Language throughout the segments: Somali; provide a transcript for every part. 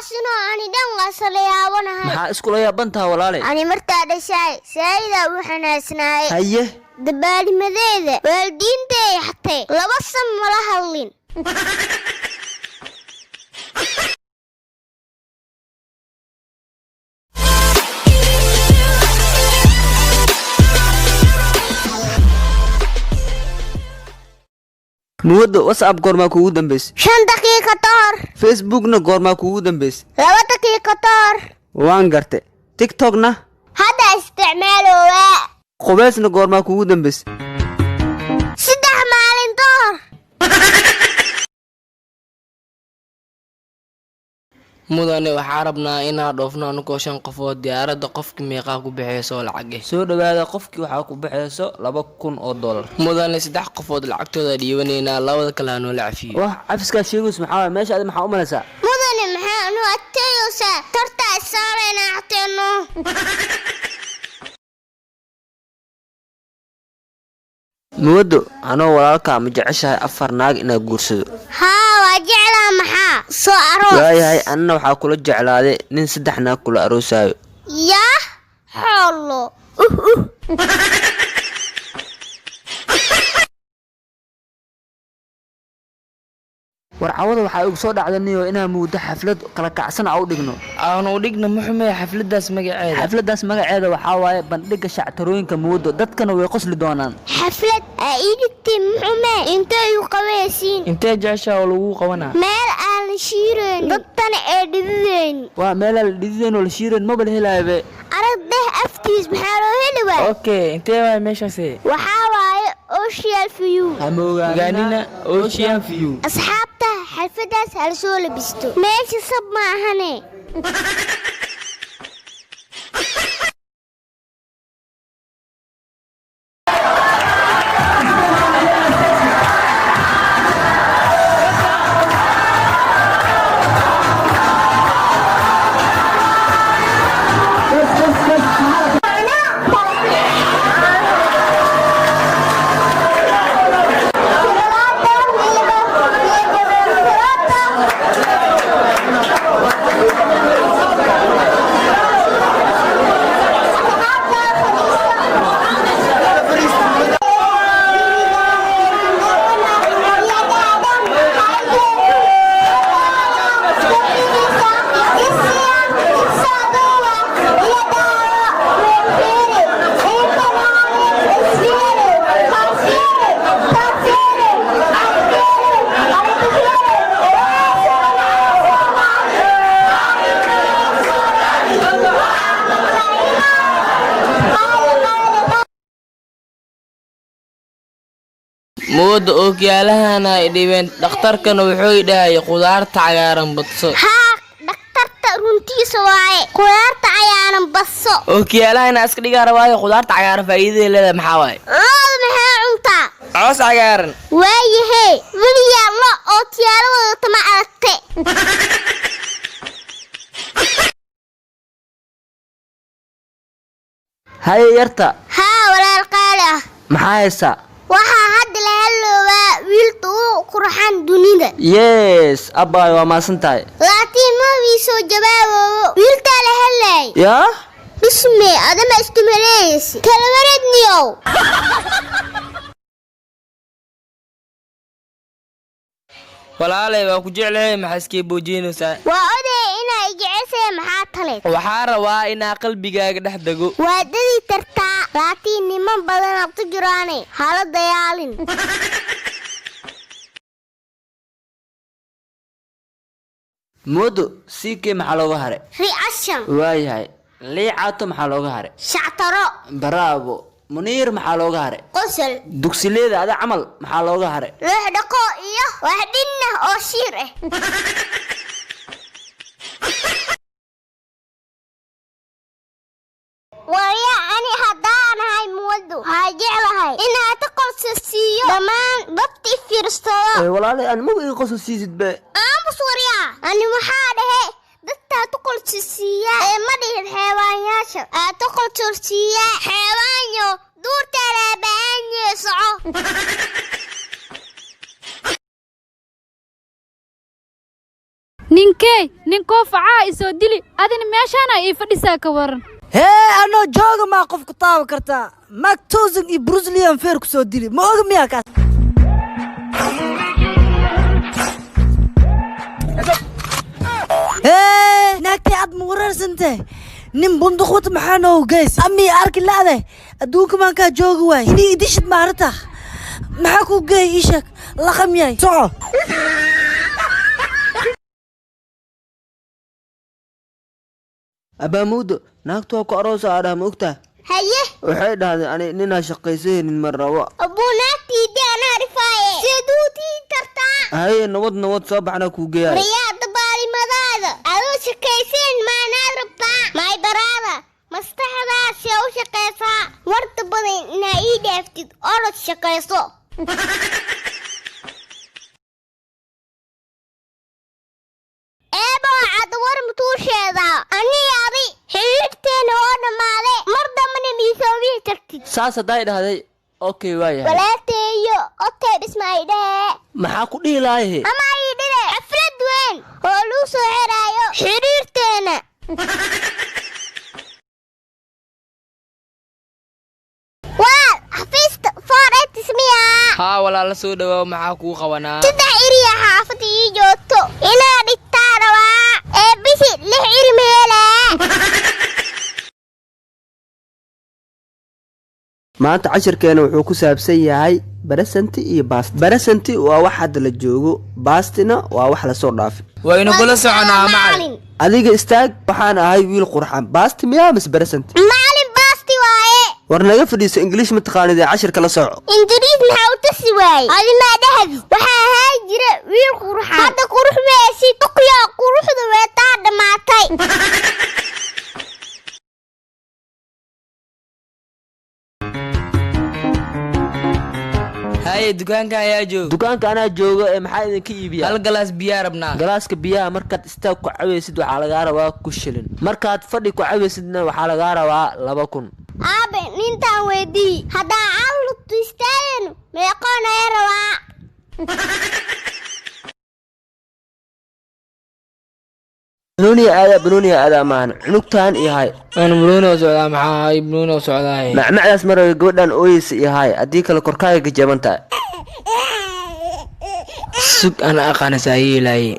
قاسنا أنا دم غسل يا ونهاي maxaa iskula yaabantaha walaale أنا مرتاح شاي سيدة وحنا سناي haye دبالي مذيذة والدين تي حتى لبصم ولا هلين muwado whatsapp goormaa kuugu dambays 5 دقيقة طار facebookna goormaa kuugu dambays 2 دقيقة طار waan garte tiktokna هذا استعماله qubaysna goormaa kuugu dambays 6 مالين طار mudane waxaa rabnaa inaan dhoofno anagoo 5 qofood diyaaradda qofki meeqa ku bixiyso lacag soo dhawaada qofkii waxaa ku bixiyso $2,000 mudane 3 qofood lacagtooda dhiibanayna labada kale aan la cafiyo wax cafiska sheegus maxaa meesha aad maxaa u malaysaa مدن محانو أتيوسا ترتا سارينا عطينو muwado anoo walaalka ma jeceshahay 4 naag inaad guursado ها وجعلا محا سو أروس waayahay anna waxaa kula jeclaaday nin 3 naag kula aroosayo يا حلو warcawada waxaa ugu soo dhacdaniyo inaan muddo xaflad kala kacsan u dhigno aan u dhigno muxuu xafladaas magaceeda xafladaas magaceeda waxaa waaye bandhiga shactarooyinka muwado dadkana way qosli doonaan حفلة أيدتي محمد انت يقويسين intee jeceshaa oo lagu qabanaa مال آل شيرين ضدنا إدين waa meela la dhidideen oo la shiireen maba la helaabe أرده أفتيز محارو هلوة okay intee waa meeshaasi وحاواي أوشيال فيو gaanina ocean view أصحابته حفداس هالسول بستو ماشي صب معهني muddo oogyaalahan ay dhibeen dhakhtarkana wuxuu yidhaahday qudaarta cagaaran badso ها دكتورتا runtii sooay qudaarta ayaanan basso oogyaalahan iska dhigaa rabaayo qudaarta cagaaran faa'iido leedahay maxaa waaye maxaa cunta coos cagaaran waayahay waliya lo oo tiyaaladooda tama aragte haye yarta ها walaal qaali ah maxaa haysaa waxaa hadda la helowaa wiilta uu qurxan dunida yes abbaay waa maasan tahay laakiin ma wiisoo jawaabo wiilta la helay yaa bismi adama istimaleeysi kala wareedniyow walaalay waa ku jeclahay maxaa iskee boojinaysaa waa oday inay jecesay maxaa taleed waxaa rabaa inaa qalbigaaga dhex dego waa dadi tartaa laakiin niman badan abtu jiraane hala dayaalin muwado siikee maxaa looga haray reaction waayahay liicaato maxaa looga haray shactaro bravo muniir maxaa looga haray qosol dugsileeda ada camal maxaa looga haray lix dhaqo iyo wax dhinna oo shiir ah waya ani haddaanahay muwado waxaa jeclahay inaad ka qososiiyo dhammaan dadkii fiirsado walaalay aan maba ii qoso siisid be aamus waryaa ani waxaa dhahe dadkaa tu qolsosiiya ee ma dhihin xeewaanyaasha aa tu qolsosiiya xeewaanyo duurtalaaba'aanye soco ninkey ninkoo facaa isoo dili adina meeshaana ii fadhisaa ka waran hee anoo jooga maa qof ku taaban kartaa Mark Towson iyo Bruce Lee aan feer ku soo dili ma oga miyaa kaas hee naagtay aad ma wararsantay nin bunduq wata maxaa noo geys ammi arki laade adduunka maan kaa jooga waay inii idishid maarata maxaa ku geey ii sheeg laqam yahay soco abaamuudo naagtu waa ku aroosa adhaa ma ogtahay haye waxay dhahdeen ani ninaa shaqaysaynin ma rabo abuu naagtiidi anaa rifaaye siduu tii tartaa haye nabad soo baxna kuu geeyaay riyaada baalimadaada adoo shaqaysayn maanaad rabtaa maay baraada maskaxdaasi u shaqaysaa warta badan inaa ii dhaaftid orod shaqayso eebo cad war mutuusheeda anii adi xiriirteena oo dhammaaday mar dambana miisoobihi tagtid saas hadday dhahday okay waayahay walaalteeyo otee dhismaay dhee maxaa ku dhihi lahaye ama ii dhile xaflad weyn oo luu soo xeraayo xiriirteena waal xafiista foretismiyaa haa walaala soo dhawaaw maxaa kuu qabanaa saddex iriya xaafada ii joogto inaa dhigtaa rabaa ee bisi 6 iri meele maanta cashirkeena wuxuu ku saabsan yahay barasanti iyo baasti barasanti waa wax hadda la joogo baastina waa wax la soo dhaafi waynu kula soconaa macallin adiga istaag waxaan ahay wiil qurxan baasti miyaa mis barasanti macallin baasti waaye war naga fadhiiso English ma taqaanid cashirka la soco ingiriis maxaa u tasi waaye adina dhahabi waxaa ahay jira wiil qurxan hadda qurux weesi tuqya quruxda weetaa dhamaatay haye dukaanka ayaa jooga dukaanka anaa joogo ee maxaa idinka iibiyaa hal galaas biyaa rabnaa galaaska biyaha markaad istaag ku caweysid waxaa lagaa rabaa 2 shilin markaad fadhi ku caweysidna waxaa lagaa rabaa 2,000 aabe nintaan weydii haddaa aan lugtu istaagayno meeqoon ayaa rabaa banooniya aada maan cunugtaan iyahay aan bruno socdaa maxaa hay bruno socdaay macmacdaas maray gabadhan ooyis iyahay haddii kale korkaaga gajaban tahay sug ana aqaanasaa yeelaaye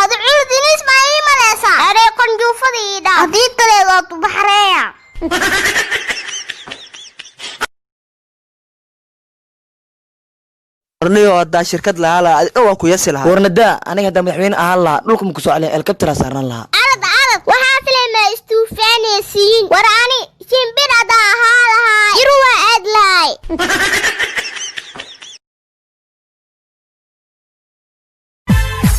ad cuudinis ma ii maleysaa aree qanjuufada ii dhaa haddii taleedood baxreeya warniyo haddaa shirkad lahaa lahaa adina waa ku yasi lahaa warnadaa aniga haddaa madaxweyne ahaan lahaa dhulka ma ku soo celin helikabtara saaran lahaa arad waxaa filaymaa istuufaanaysiin war ani shimbir haddaa ahaa lahaa jiru waa aad lahay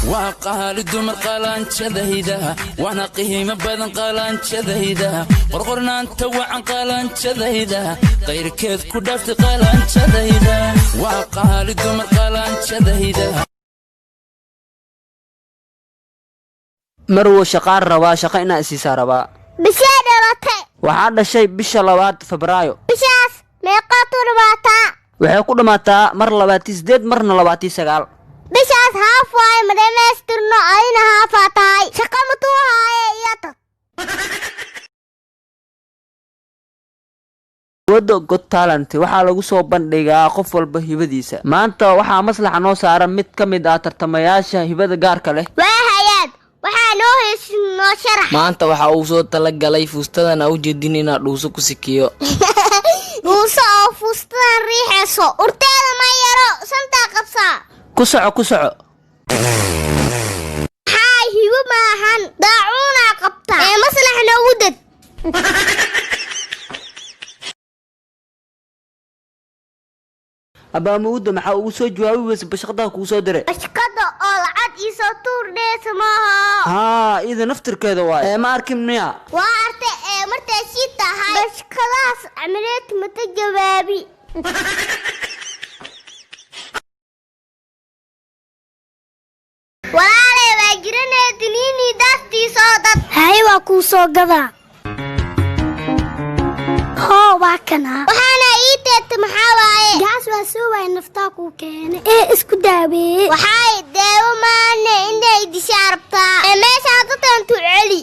وقال دمر قلان شذيدا وانا قيمة بدن قلان شذيدا قرقرنا انت وعن قلان شذيدا غير كذ كدفت قلان شذيدا وقال دمر قلان شذيدا marwo shaqaan rabaa shaqa inaa isiisaa rabaa bishaa dhalatay waxaa dhashay bisha 2 Febraayo bishaas meeqaa turbaata waxay ku dhamaataa mar 28 marna 29 bishaas haaf waaye ma dhamaystirno adina haafaa tahay shaqa matuu haaye iyo tag wado Got Talent waxaa lagu soo bandhigaa qof walba hibadiisa maanta waxaa maslaxa noo saaran mid ka mid ah tartamayaasha hibada gaarka leh waa hayaad waxaa noo heesin noo sharax maanta waxa uu soo talagalay fuustadana u jeedin inaa dhuuso ku sikiyo dhuuso oo fuustadan riixayso urteeda ma yaro santaa qabsaa ku soco maxaa hibo maahan daacuunaa qabta ee maslax noogu dad abaamuuda maxaa ugu soo jawaabi weysa bashaqada kugu soo diray bashqada oo lacag isoo tuur dheesa maaha haa ida naftirkeeda waay ma arkin miya waa arte ee martay sii tahay bashqadaas camileed mata jawaabi walaalay waa jiranee diniinii daastiisoo dad hay waa kuu soo gadaa hoo waa kana waxaana ii teed qabta maxaa waaye gaas waa soo waay naftaa ku keenay ee isku daaweeyay waxay daawo maane inay dishaartaa meesha dadkan tu celi